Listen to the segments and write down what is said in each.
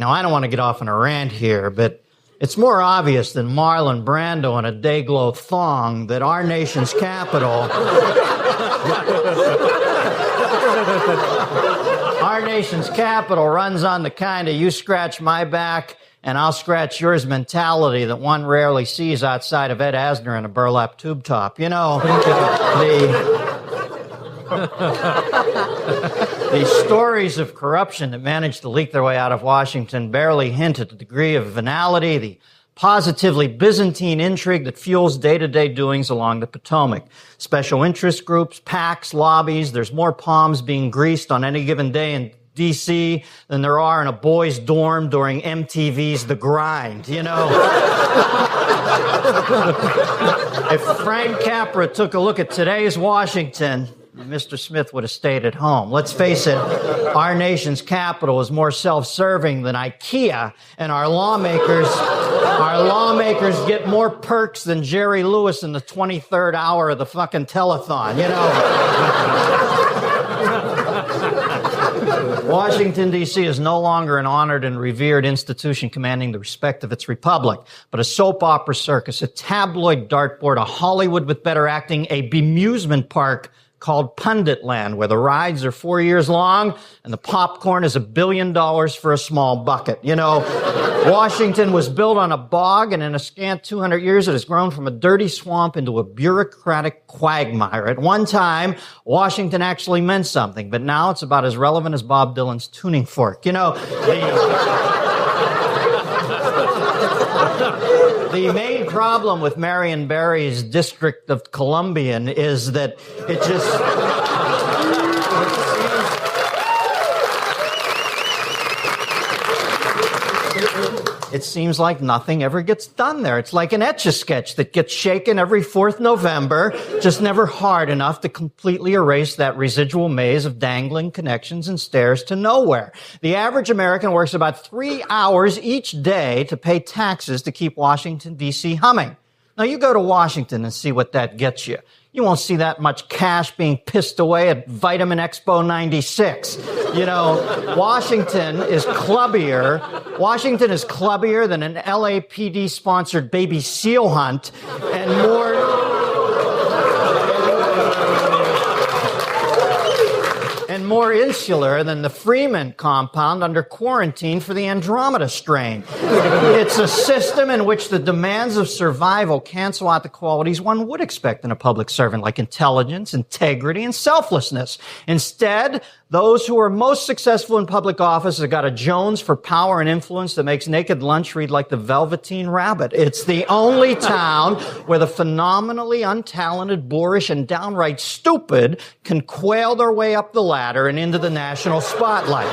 Now, I don't want to get off on a rant here, but it's more obvious than Marlon Brando in a Dayglow thong that our nation's capital... Our nation's capital runs on the kind of you scratch my back and I'll scratch yours mentality that one rarely sees outside of Ed Asner in a burlap tube top. You know, the stories of corruption that managed to leak their way out of Washington barely hint at the degree of venality, the positively Byzantine intrigue that fuels day-to-day doings along the Potomac. Special interest groups, PACs, lobbies, there's more palms being greased on any given day in D.C. than there are in a boys' dorm during MTV's The Grind, you know. If Frank Capra took a look at today's Washington, Mr. Smith would have stayed at home. Let's face it, our nation's capital is more self-serving than IKEA, and our lawmakers get more perks than Jerry Lewis in the 23rd hour of the fucking telethon, you know. Washington, D.C. is no longer an honored and revered institution commanding the respect of its republic, but a soap opera circus, a tabloid dartboard, a Hollywood with better acting, a bemusement park called Punditland, where the rides are 4 years long and the popcorn is $1 billion for a small bucket. You know, Washington was built on a bog, and in a scant 200 years, it has grown from a dirty swamp into a bureaucratic quagmire. At one time, Washington actually meant something, but now it's about as relevant as Bob Dylan's tuning fork. You know, the main problem with Marion Barry's District of Columbian is that it seems like nothing ever gets done there. It's like an Etch-a-Sketch that gets shaken every 4th November, just never hard enough to completely erase that residual maze of dangling connections and stairs to nowhere. The average American works about 3 hours each day to pay taxes to keep Washington, D.C. humming. Now, you go to Washington and see what that gets you. You won't see that much cash being pissed away at Vitamin Expo 96. You know, Washington is clubbier than an LAPD-sponsored baby seal hunt and more insular than the Freeman compound under quarantine for the Andromeda strain. It's a system in which the demands of survival cancel out the qualities one would expect in a public servant, like intelligence, integrity, and selflessness. Instead, those who are most successful in public office have got a Jones for power and influence that makes Naked Lunch read like the Velveteen Rabbit. It's the only town where the phenomenally untalented, boorish, and downright stupid can quail their way up the ladder and into the national spotlight.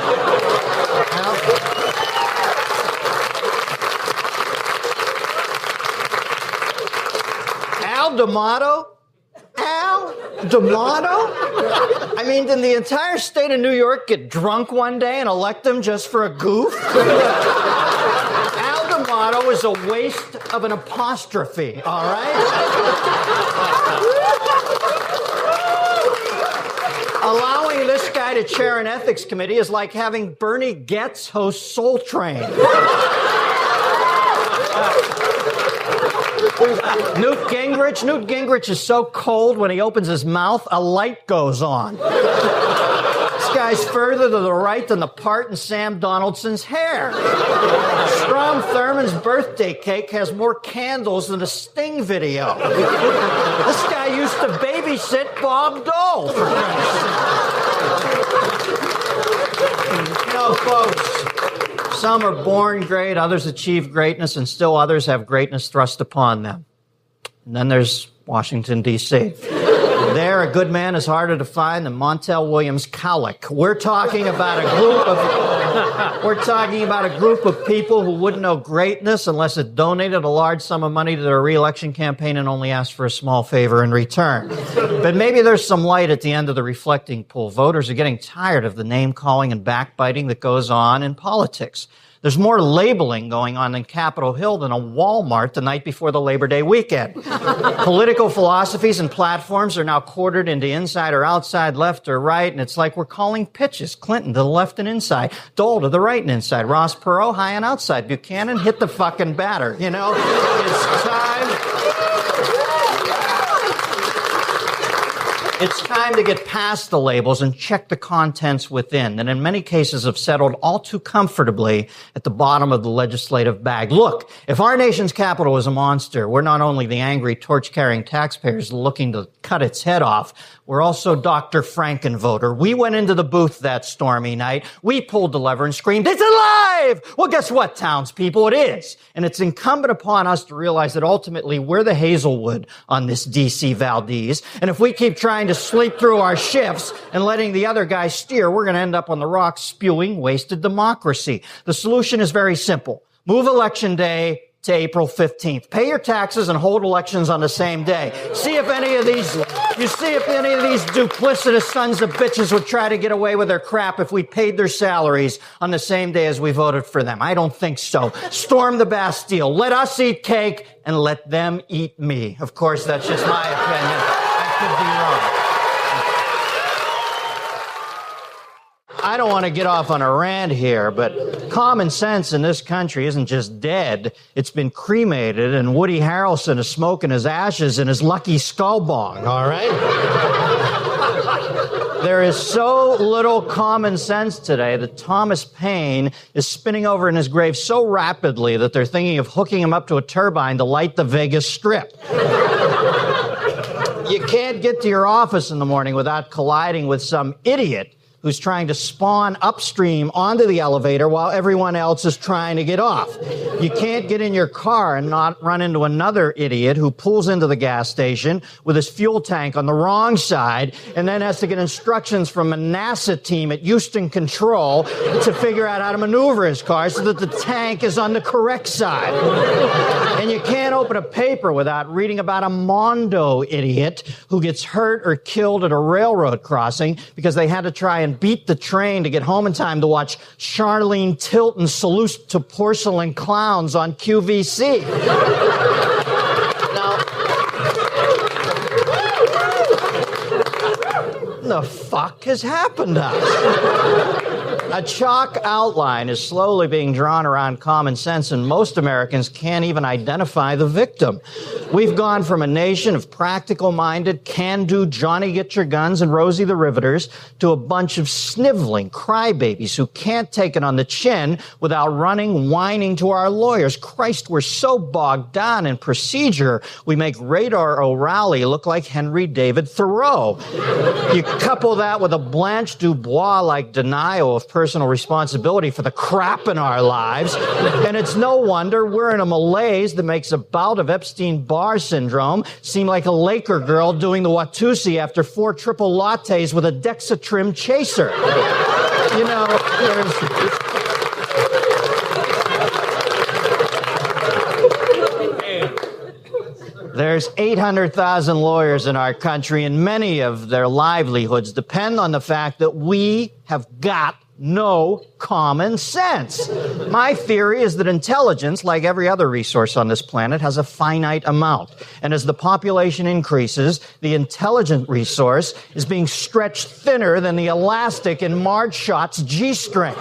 Al D'Amato? I mean, did the entire state of New York get drunk one day and elect him just for a goof? Al D'Amato is a waste of an apostrophe, all right? Allowing this guy to chair an ethics committee is like having Bernie Goetz host Soul Train. Newt Gingrich is so cold when he opens his mouth, a light goes on. This guy's further to the right than the part in Sam Donaldson's hair. Strom Thurmond's birthday cake has more candles than a Sting video. This guy used to babysit Bob Dole, for Christ's sake. You know, folks, some are born great, others achieve greatness, and still others have greatness thrust upon them. And then there's Washington, D.C. There, a good man is harder to find than Montel Williams Cowlick. We're talking about a group of people who wouldn't know greatness unless it donated a large sum of money to their re-election campaign and only asked for a small favor in return. But maybe there's some light at the end of the reflecting pool. Voters are getting tired of the name-calling and backbiting that goes on in politics. There's more labeling going on in Capitol Hill than a Walmart the night before the Labor Day weekend. Political philosophies and platforms are now quartered into inside or outside, left or right, and it's like we're calling pitches. Clinton to the left and inside, Dole to the right and inside, Ross Perot high and outside, Buchanan hit the fucking batter. You know, it's time. It's time to get past the labels and check the contents within, and in many cases have settled all too comfortably at the bottom of the legislative bag. Look, if our nation's capital is a monster, we're not only the angry, torch-carrying taxpayers looking to cut its head off, we're also Dr. Frankenvoter. We went into the booth that stormy night. We pulled the lever and screamed, "It's alive!" Well, guess what, townspeople? It is. And it's incumbent upon us to realize that ultimately we're the Hazelwood on this D.C. Valdez. And if we keep trying to sleep through our shifts and letting the other guys steer, we're going to end up on the rocks spewing wasted democracy. The solution is very simple. Move Election Day to April 15th. Pay your taxes and hold elections on the same day. See if any of these duplicitous sons of bitches would try to get away with their crap if we paid their salaries on the same day as we voted for them. I don't think so. Storm the Bastille. Let us eat cake and let them eat me. Of course, that's just my opinion. I could be wrong. I don't want to get off on a rant here, but common sense in this country isn't just dead. It's been cremated, and Woody Harrelson is smoking his ashes in his Lucky Skull bong, all right? There is so little common sense today that Thomas Paine is spinning over in his grave so rapidly that they're thinking of hooking him up to a turbine to light the Vegas Strip. You can't get to your office in the morning without colliding with some idiot who's trying to spawn upstream onto the elevator while everyone else is trying to get off. You can't get in your car and not run into another idiot who pulls into the gas station with his fuel tank on the wrong side and then has to get instructions from a NASA team at Houston Control to figure out how to maneuver his car so that the tank is on the correct side. And you can't open a paper without reading about a Mondo idiot who gets hurt or killed at a railroad crossing because they had to try and beat the train to get home in time to watch Charlene Tilton salute to porcelain clowns on QVC. Now, what the fuck has happened to us? A chalk outline is slowly being drawn around common sense, and most Americans can't even identify the victim. We've gone from a nation of practical-minded, can-do Johnny-get-your-guns and Rosie the Riveters to a bunch of sniveling crybabies who can't take it on the chin without running, whining to our lawyers. Christ, we're so bogged down in procedure, we make Radar O'Reilly look like Henry David Thoreau. You couple that with a Blanche Dubois-like denial of personal responsibility for the crap in our lives, and it's no wonder we're in a malaise that makes a bout of Epstein-Barr syndrome seem like a Laker girl doing the Watusi after 4 triple lattes with a Dexatrim chaser. You know, There's 800,000 lawyers in our country, and many of their livelihoods depend on the fact that we have got no common sense. My theory is that intelligence, like every other resource on this planet, has a finite amount. And as the population increases, the intelligent resource is being stretched thinner than the elastic in Marge Schott's G-string.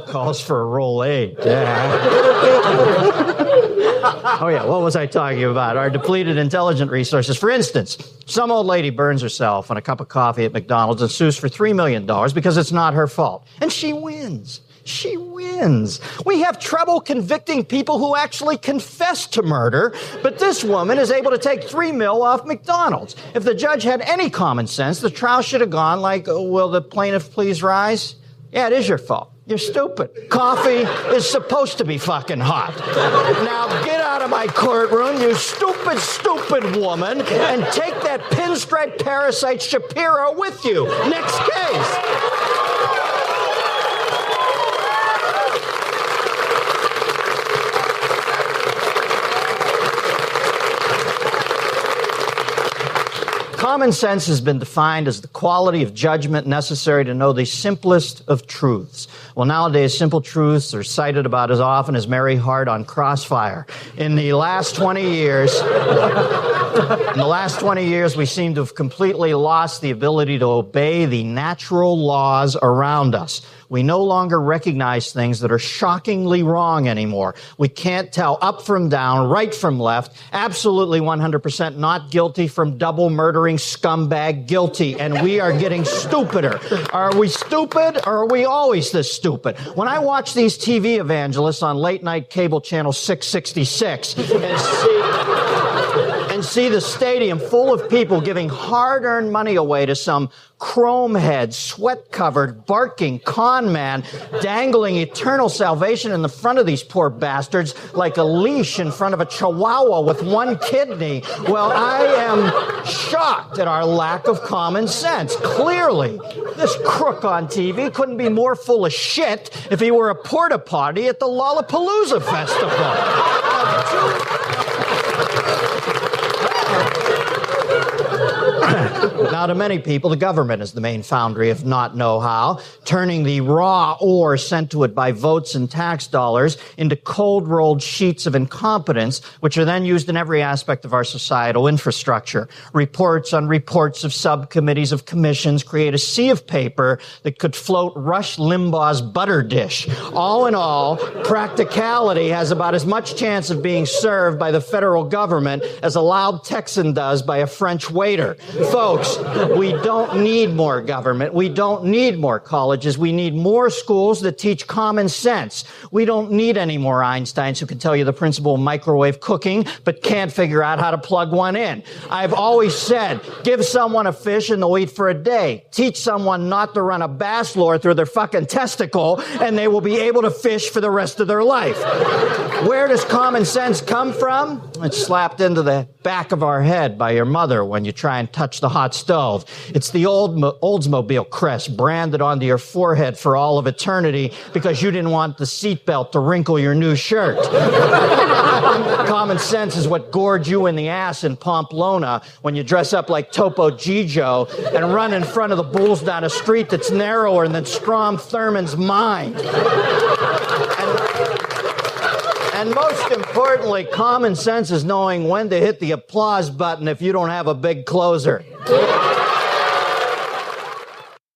Calls for a roll 8. Yeah. Oh, yeah. What was I talking about? Our depleted intelligent resources. For instance, some old lady burns herself on a cup of coffee at McDonald's and sues for $3 million because it's not her fault. And she wins. She wins. We have trouble convicting people who actually confess to murder, but this woman is able to take $3 million off McDonald's. If the judge had any common sense, the trial should have gone like, will the plaintiff please rise? Yeah, it is your fault. You're stupid. Coffee is supposed to be fucking hot. Now get out of my courtroom, you stupid, stupid woman, and take that pinstripe parasite Shapiro with you. Next case. Common sense has been defined as the quality of judgment necessary to know the simplest of truths. Well, nowadays, simple truths are cited about as often as Mary Hart on Crossfire. In the last 20 years, we seem to have completely lost the ability to obey the natural laws around us. We no longer recognize things that are shockingly wrong anymore. We can't tell up from down, right from left, absolutely 100% not guilty from double murdering scumbag guilty. And we are getting stupider. Are we stupid or are we always this stupid? When I watch these TV evangelists on late night cable channel 666 and see the stadium full of people giving hard-earned money away to some chrome-head, sweat-covered, barking con man dangling eternal salvation in the front of these poor bastards like a leash in front of a chihuahua with one kidney. Well, I am shocked at our lack of common sense. Clearly, this crook on TV couldn't be more full of shit if he were a porta potty at the Lollapalooza Festival. Now, to many people, the government is the main foundry of not know-how, turning the raw ore sent to it by votes and tax dollars into cold-rolled sheets of incompetence, which are then used in every aspect of our societal infrastructure. Reports on reports of subcommittees of commissions create a sea of paper that could float Rush Limbaugh's butter dish. All in all, practicality has about as much chance of being served by the federal government as a loud Texan does by a French waiter. Folks, we don't need more government. We don't need more colleges. We need more schools that teach common sense. We don't need any more Einsteins who can tell you the principle of microwave cooking, but can't figure out how to plug one in. I've always said, give someone a fish and they'll eat for a day. Teach someone not to run a bass lure through their fucking testicle and they will be able to fish for the rest of their life. Where does common sense come from? It's slapped into the back of our head by your mother when you try and touch the hot stove. It's the old Oldsmobile crest branded onto your forehead for all of eternity because you didn't want the seatbelt to wrinkle your new shirt. Common sense is what gored you in the ass in Pamplona when you dress up like Topo Gigio and run in front of the bulls down a street that's narrower than Strom Thurmond's mind. And most importantly, common sense is knowing when to hit the applause button if you don't have a big closer.